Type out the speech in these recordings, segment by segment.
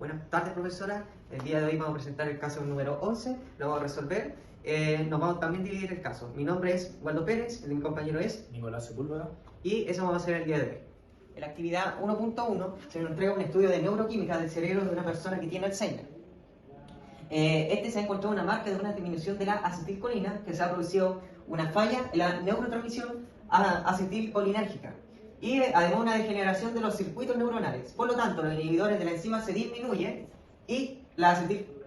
Buenas tardes, profesora. El día de hoy vamos a presentar el caso número 11, lo vamos a resolver. Nos vamos también a dividir el caso. Mi nombre es Waldo Pérez, el de mi compañero es Nicolás Sepúlveda. y eso vamos a hacer el día de hoy. En la actividad 1.1 se nos entrega un estudio de neuroquímica del cerebro de una persona que tiene Alzheimer. Se ha encontrado una marca de una disminución de la acetilcolina, que se ha producido una falla en la neurotransmisión acetilcolinérgica y además una degeneración de los circuitos neuronales. Por lo tanto, los inhibidores de la enzima se disminuyen y la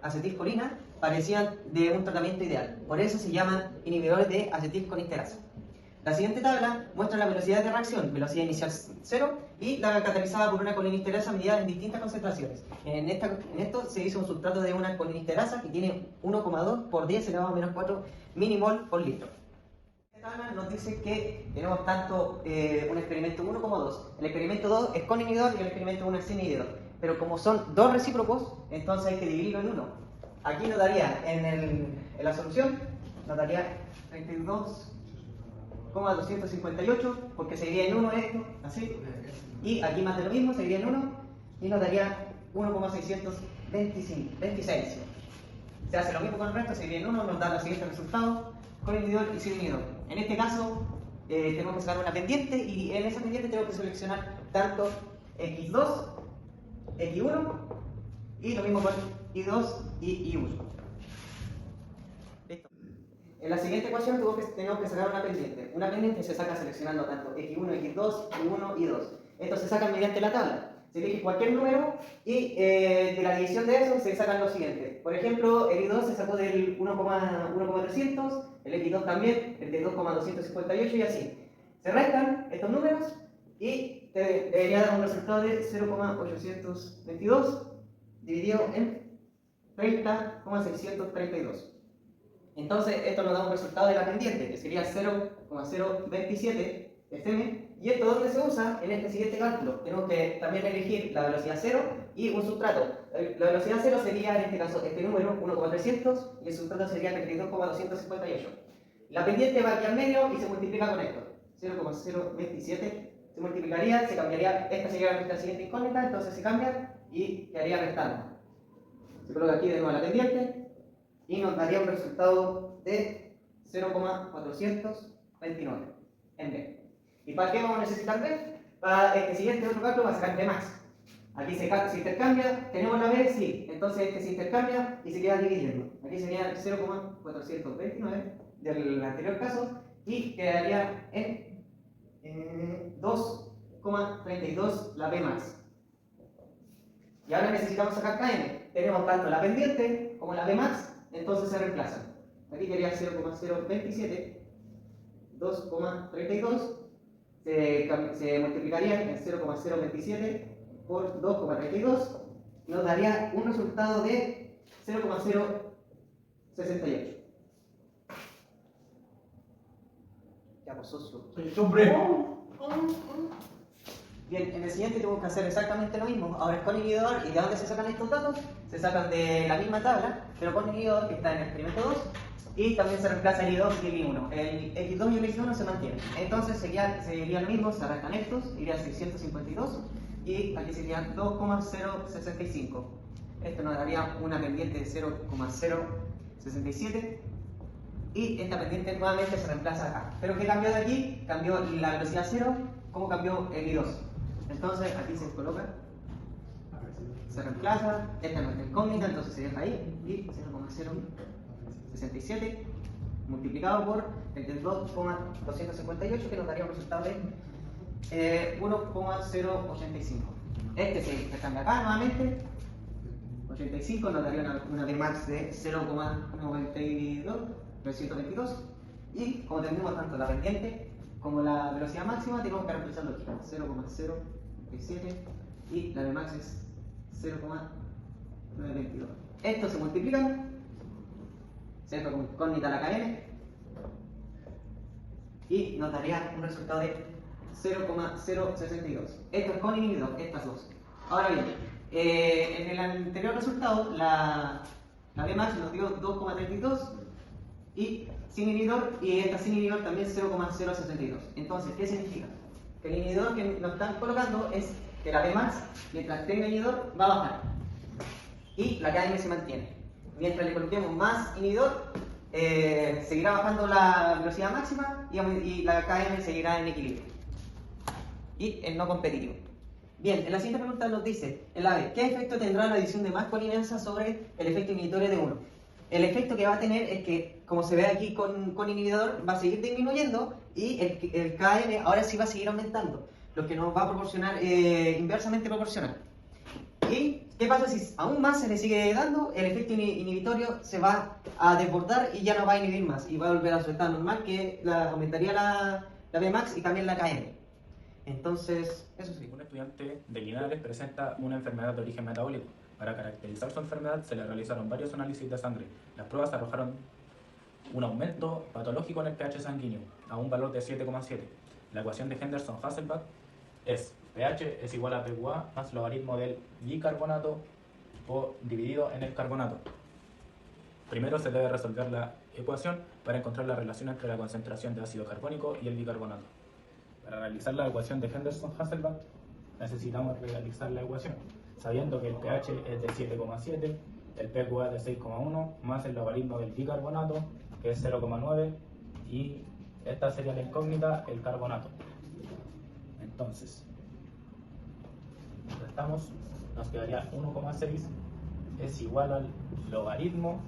acetilcolina parecían de un tratamiento ideal. Por eso se llaman inhibidores de acetilcolinesterasa. La siguiente tabla muestra la velocidad de reacción, velocidad inicial 0 y la catalizada por una colinesterasa medida en distintas concentraciones. En esto se hizo un sustrato de una colinesterasa que tiene 1,2 por 10 elevado a menos 4 milimol por litro. Esta tabla nos dice que tenemos tanto un experimento 1 como 2. El experimento 2 es con inhibidor y el experimento 1 es sin inhibidor. Pero como son dos recíprocos, entonces hay que dividirlo en 1. Aquí nos daría en la solución, nos daría 32,258, porque se dividía en 1 esto, así. Y aquí más de lo mismo, se dividía en 1 y nos daría 1,626. Se hace lo mismo con el resto, se divide en 1, nos da los siguientes resultados, con inhibidor y sin inhibidor. En este caso, tenemos que sacar una pendiente y en esa pendiente tengo que seleccionar tanto X2, X1 y lo mismo con Y2 y Y1. Listo. En la siguiente ecuación tenemos que sacar una pendiente. Una pendiente se saca seleccionando tanto X1, X2, Y1 y 2. Esto se saca mediante la tabla. Se elige cualquier número y de la división de eso se sacan los siguientes. Por ejemplo, el Y2 se sacó del 1,300, el X2 también, el de 2,258 y así. Se restan estos números y te debería dar un resultado de 0,822 dividido en 30,632. Entonces, esto nos da un resultado de la pendiente, que sería 0,027 FM. ¿Y esto dónde se usa? En este siguiente cálculo. Tenemos que también elegir la velocidad 0 y un sustrato. La velocidad 0 sería, en este caso, este número, 1,300, y el sustrato sería 32,258. La pendiente va aquí al medio y se multiplica con esto. 0,027 se multiplicaría, se cambiaría, esta sería nuestra siguiente incógnita, entonces se cambia y quedaría restando. Se coloca aquí de nuevo la pendiente y nos daría un resultado de 0,429 en B. ¿Y para qué vamos a necesitar B? Para este siguiente otro cálculo va a sacar B más. Aquí se intercambia, tenemos la B, sí, entonces este se intercambia y se queda dividiendo. Aquí sería 0,429 del anterior caso y quedaría en 2,32 la B más. Y ahora necesitamos sacar KM. Tenemos tanto la pendiente como la B max, entonces se reemplazan. Aquí quedaría 0,027, 2,32, se multiplicarían en 0,027 por 2,32, nos daría un resultado de 0,068. Ya, pues socio. ¡Hombre! Bien, en el siguiente tenemos que hacer exactamente lo mismo. Ahora es con inhibidor. ¿Y de dónde se sacan estos datos? Se sacan de la misma tabla, pero con inhibidor, que está en el experimento 2. Y también se reemplaza el I2 y el I1. El X2 y el X1 se mantienen. Entonces sería lo mismo, se restan estos, iría 652. Y aquí sería 2,065. Esto nos daría una pendiente de 0,067. Y esta pendiente nuevamente se reemplaza acá. ¿Pero qué cambió de aquí? Cambió la velocidad 0. ¿Cómo cambió el I2? Entonces aquí se coloca, se reemplaza, esta es nuestra incógnita, entonces se deja ahí, y 0,067 multiplicado por el 2,258, que nos daría un resultado de 1,085. Este se intercambia acá nuevamente, 85 nos daría una Vmax de 0,92, y como tenemos tanto la pendiente como la velocidad máxima, tenemos que reemplazarlo aquí, 0,037 y la Vmax es 0,922. Estos se multiplican, se deja como incógnita la KM y nos daría un resultado de 0,062. Esto es con inhibidor, estas dos. Ahora bien, en el anterior resultado, la Vmax nos dio 2,32 y sin inhibidor, y esta sin inhibidor también 0,062. Entonces, ¿qué significa? Que el inhibidor que nos están colocando es que la Vmax, mientras tenga inhibidor, va a bajar. y la KM se mantiene. Mientras le coloquemos más inhibidor, seguirá bajando la velocidad máxima y la KM seguirá en equilibrio. Y el no competitivo. Bien, en la siguiente pregunta nos dice, en la B, ¿qué efecto tendrá la adición de más colinasa sobre el efecto inhibitorio de 1? El efecto que va a tener es que, como se ve aquí con inhibidor, va a seguir disminuyendo y el KM ahora sí va a seguir aumentando, lo que nos va a proporcionar inversamente proporcional. ¿Y qué pasa si aún más se le sigue dando? El efecto inhibitorio se va a desbordar y ya no va a inhibir más y va a volver a su estado normal, que aumentaría la Vmax y también la KM. Entonces, eso sí. Un estudiante de Linares presenta una enfermedad de origen metabólico. Para caracterizar su enfermedad se le realizaron varios análisis de sangre. Las pruebas arrojaron un aumento patológico en el pH sanguíneo a un valor de 7,7. La ecuación de Henderson-Hasselbalch es pH es igual a PQA más logaritmo del bicarbonato dividido en el carbonato. Primero se debe resolver la ecuación para encontrar la relación entre la concentración de ácido carbónico y el bicarbonato. Para realizar la ecuación de Henderson-Hasselbalch necesitamos realizar la ecuación, sabiendo que el pH es de 7,7, el PQA de 6,1, más el logaritmo del bicarbonato, que es 0,9, y esta sería la incógnita, el carbonato. Entonces, restamos, nos quedaría 1,6 es igual al logaritmo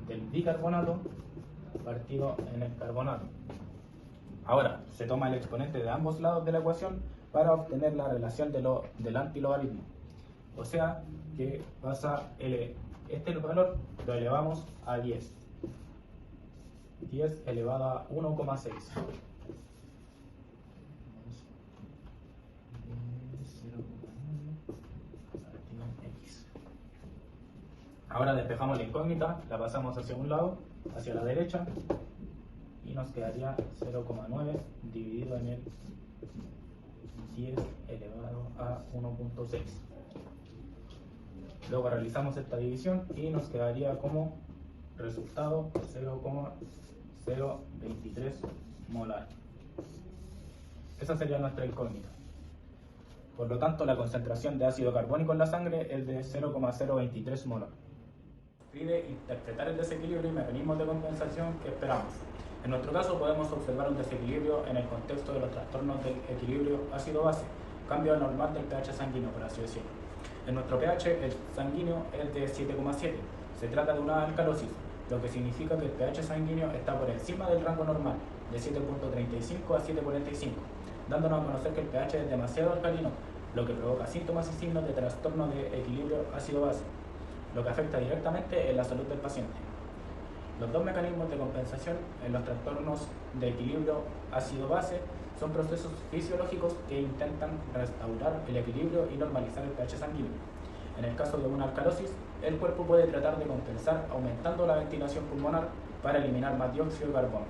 del bicarbonato partido en el carbonato. Ahora, se toma el exponente de ambos lados de la ecuación para obtener la relación del antilogaritmo. O sea, que pasa este valor lo elevamos a 10. 10 elevado a 1,6. Ahora despejamos la incógnita, la pasamos hacia un lado, hacia la derecha, y nos quedaría 0,9 dividido en el 10 elevado a 1,6. Luego realizamos esta división y nos quedaría como resultado 0,023 molar. Esa sería nuestra incógnita. Por lo tanto, la concentración de ácido carbónico en la sangre es de 0,023 molar. Pide interpretar el desequilibrio y mecanismos de compensación que esperamos. En nuestro caso podemos observar un desequilibrio en el contexto de los trastornos del equilibrio ácido-base, cambio anormal del pH sanguíneo, por así decirlo. En nuestro pH el sanguíneo es de 7,7. Se trata de una alcalosis, lo que significa que el pH sanguíneo está por encima del rango normal, de 7,35 a 7,45, dándonos a conocer que el pH es demasiado alcalino, lo que provoca síntomas y signos de trastorno de equilibrio ácido-base, lo que afecta directamente en la salud del paciente. Los dos mecanismos de compensación en los trastornos de equilibrio ácido-base son procesos fisiológicos que intentan restaurar el equilibrio y normalizar el pH sanguíneo. En el caso de una alcalosis, el cuerpo puede tratar de compensar aumentando la ventilación pulmonar para eliminar más dióxido de carbono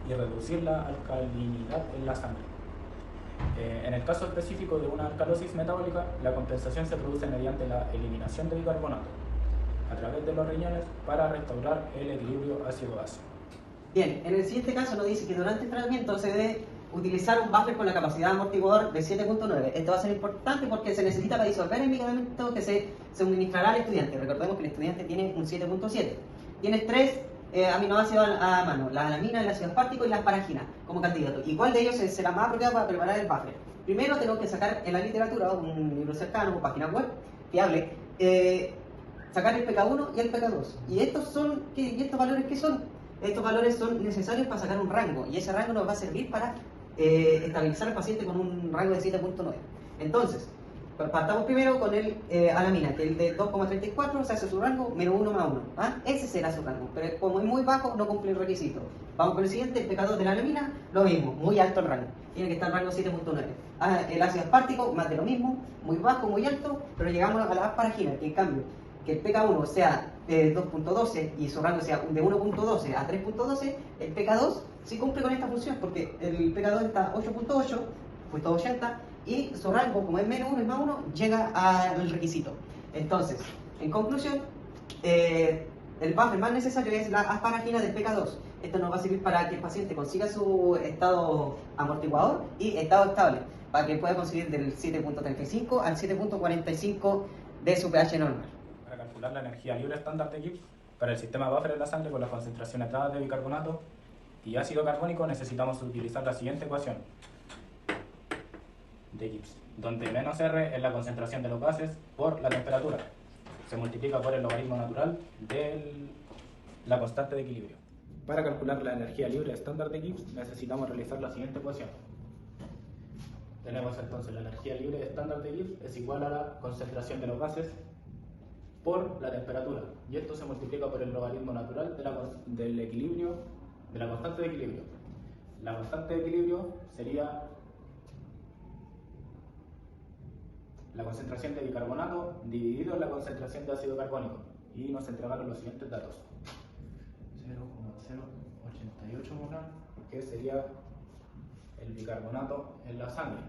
y reducir la alcalinidad en la sangre. En el caso específico de una alcalosis metabólica, la compensación se produce mediante la eliminación de bicarbonato a través de los riñones para restaurar el equilibrio ácido-base. Bien, en el siguiente caso nos dice que durante el tratamiento se debe utilizar un buffer con la capacidad amortiguador de 7.9. Esto va a ser importante porque se necesita para disolver el medicamento que se suministrará al estudiante. Recordemos que el estudiante tiene un 7.7. Tienes 3 aminoácidos a mano, la alamina, el ácido aspartico y la asparagina como candidato. ¿Y cuál de ellos será más apropiado para preparar el buffer? Primero tenemos que sacar en la literatura, un libro cercano, o página web fiable, sacar el PK1 y el PK2. ¿Y estos valores qué son? Estos valores son necesarios para sacar un rango, y ese rango nos va a servir para estabilizar al paciente con un rango de 7.9. Entonces, partamos primero con el alamina, que el de 2,34 se hace su rango menos 1 más 1. ¿Ah? Ese será su rango, pero como es muy bajo, no cumple el requisito. Vamos con el siguiente, el PK2 de la alamina, lo mismo, muy alto el rango. Tiene que estar el rango 7.9. Ah, el ácido aspartico, más de lo mismo, muy bajo, muy alto, pero llegamos a la asparagina, que en cambio, que el PK1 sea de 2.12 y su rango sea de 1.12 a 3.12, el PK2 sí cumple con esta función, porque el PK2 está 8.8, puesto 80, y su rango, como es menos 1 y más 1, llega al requisito. Entonces, en conclusión, el buffer más necesario es la asparagina del PK2. Esto nos va a servir para que el paciente consiga su estado amortiguador y estado estable, para que pueda conseguir del 7.35 al 7.45 de su pH normal. calcular la energía libre estándar de Gibbs para el sistema buffer en la sangre con las concentraciones dadas de bicarbonato y ácido carbónico, necesitamos utilizar la siguiente ecuación de Gibbs, donde menos R es la concentración de los gases por la temperatura. Se multiplica por el logaritmo natural de la constante de equilibrio. Para calcular la energía libre estándar de Gibbs necesitamos realizar la siguiente ecuación. Tenemos entonces la energía libre estándar de Gibbs es igual a la concentración de los gases por la temperatura, y esto se multiplica por el logaritmo natural del equilibrio, de la constante de equilibrio. La constante de equilibrio sería la concentración de bicarbonato dividido en la concentración de ácido carbónico, y nos entregaron los siguientes datos: 0,088 molar, que sería el bicarbonato en la sangre,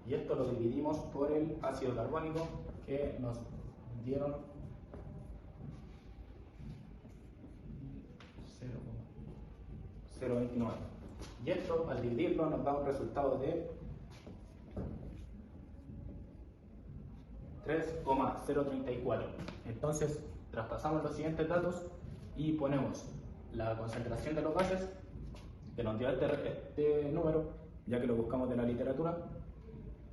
y esto lo dividimos por el ácido carbónico, que nos dieron 0,029, y esto al dividirlo nos da un resultado de 3,034. Entonces traspasamos los siguientes datos y ponemos la concentración de los gases, que nos dio este número, ya que lo buscamos de la literatura,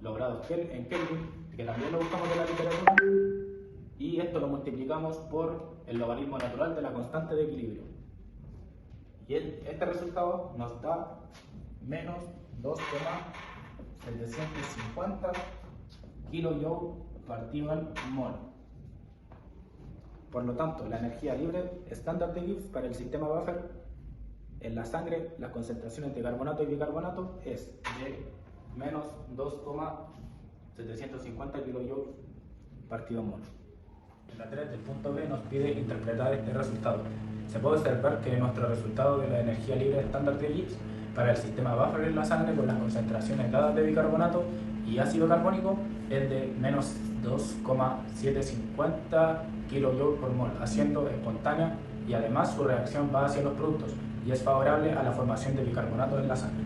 los grados en Kelvin, que también lo buscamos de la literatura, y esto lo multiplicamos por el logaritmo natural de la constante de equilibrio. Y este resultado nos da menos 2,750 kJ partido al mol. Por lo tanto, la energía libre estándar de Gibbs para el sistema buffer en la sangre, las concentraciones de carbonato y bicarbonato es de menos 2,750 kJ partido al mol. En la 3 del punto B nos pide interpretar este resultado. Se puede observar que nuestro resultado de la energía libre estándar de Gibbs para el sistema buffer en la sangre con las concentraciones dadas de bicarbonato y ácido carbónico es de menos 2,750 kJ por mol, haciendo espontánea, y además su reacción va hacia los productos y es favorable a la formación de bicarbonato en la sangre.